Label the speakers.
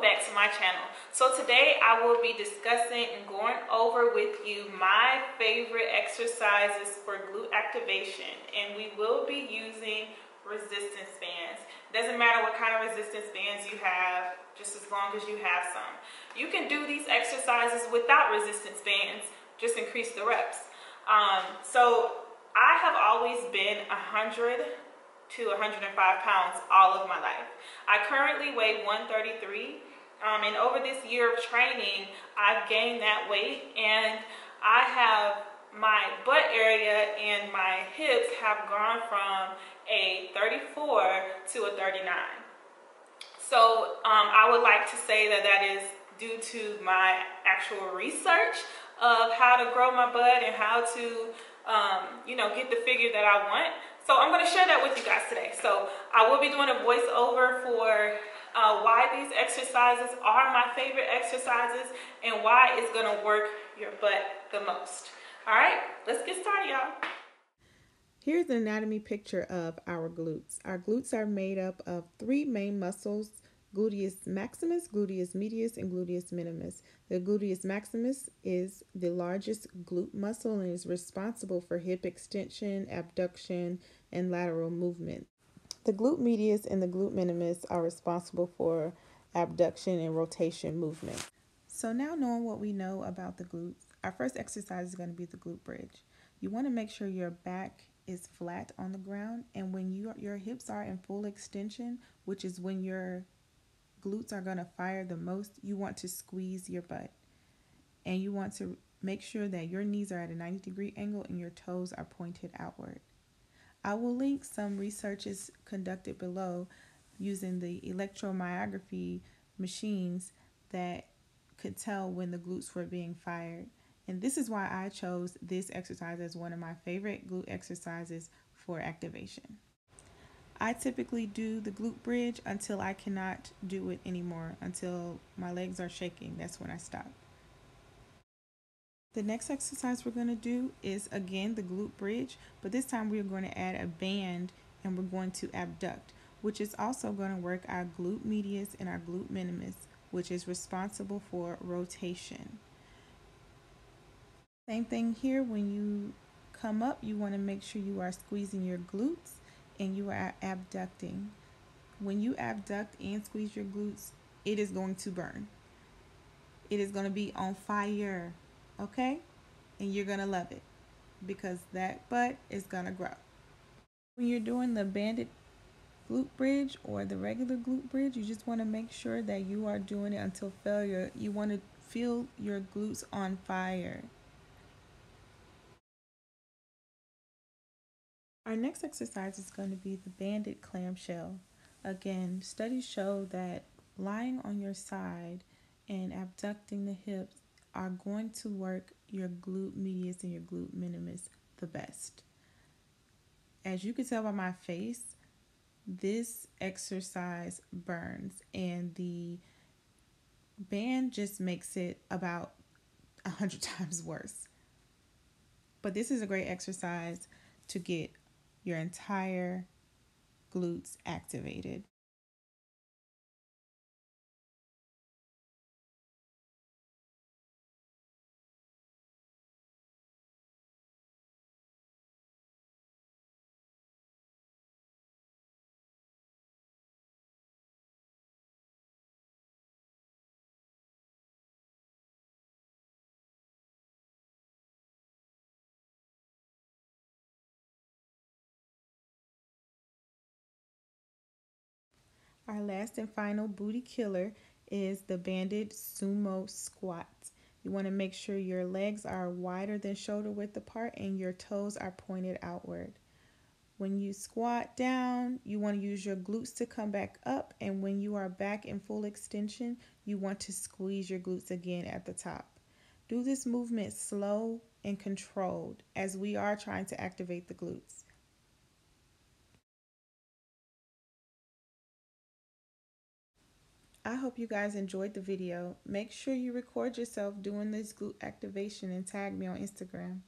Speaker 1: back to my channel. So today I will be discussing and going over with you my favorite exercises for glute activation, and we will be using resistance bands. Doesn't matter what kind of resistance bands you have, just as long as you have some. You can do these exercises without resistance bands, just increase the reps. So I have always been 100 to 105 pounds all of my life. I currently weigh 133, and over this year of training, I've gained that weight, and I have my butt area and my hips have gone from a 34 to a 39. So I would like to say that that is due to my actual research of how to grow my butt and how to get the figure that I want. So I'm going to share that with you guys today. So I will be doing a voiceover for why these exercises are my favorite exercises and why it's going to work your butt the most. All right, let's get started, y'all.
Speaker 2: Here's an anatomy picture of our glutes. Our glutes are made up of three main muscles: gluteus maximus, gluteus medius, and gluteus minimus. The gluteus maximus is the largest glute muscle and is responsible for hip extension, abduction, and lateral movement. The glute medius and the glute minimus are responsible for abduction and rotation movement. So now, knowing what we know about the glutes, our first exercise is going to be the glute bridge. You want to make sure your back is flat on the ground, and when your hips are in full extension, which is when your glutes are going to fire the most, you want to squeeze your butt. And you want to make sure that your knees are at a 90-degree angle and your toes are pointed outward. I will link some researches conducted below using the electromyography machines that could tell when the glutes were being fired. And this is why I chose this exercise as one of my favorite glute exercises for activation. I typically do the glute bridge until I cannot do it anymore, until my legs are shaking. That's when I stop. The next exercise we're going to do is, again, the glute bridge, but this time we're going to add a band and we're going to abduct, which is also going to work our glute medius and our glute minimus, which is responsible for rotation. Same thing here. When you come up, you want to make sure you are squeezing your glutes and you are abducting. When you abduct and squeeze your glutes, it is going to burn. It is going to be on fire, okay? And you're going to love it because that butt is going to grow. When you're doing the banded glute bridge or the regular glute bridge, you just want to make sure that you are doing it until failure. You want to feel your glutes on fire. Our next exercise is going to be the banded clamshell. Again, studies show that lying on your side and abducting the hips are going to work your glute medius and your glute minimus the best. As you can tell by my face, this exercise burns, and the band just makes it about 100 times worse. But this is a great exercise to get your entire glutes activated. Our last and final booty killer is the banded sumo squat. You want to make sure your legs are wider than shoulder width apart and your toes are pointed outward. When you squat down, you want to use your glutes to come back up, and when you are back in full extension, you want to squeeze your glutes again at the top. Do this movement slow and controlled as we are trying to activate the glutes. I hope you guys enjoyed the video. Make sure you record yourself doing this glute activation and tag me on Instagram.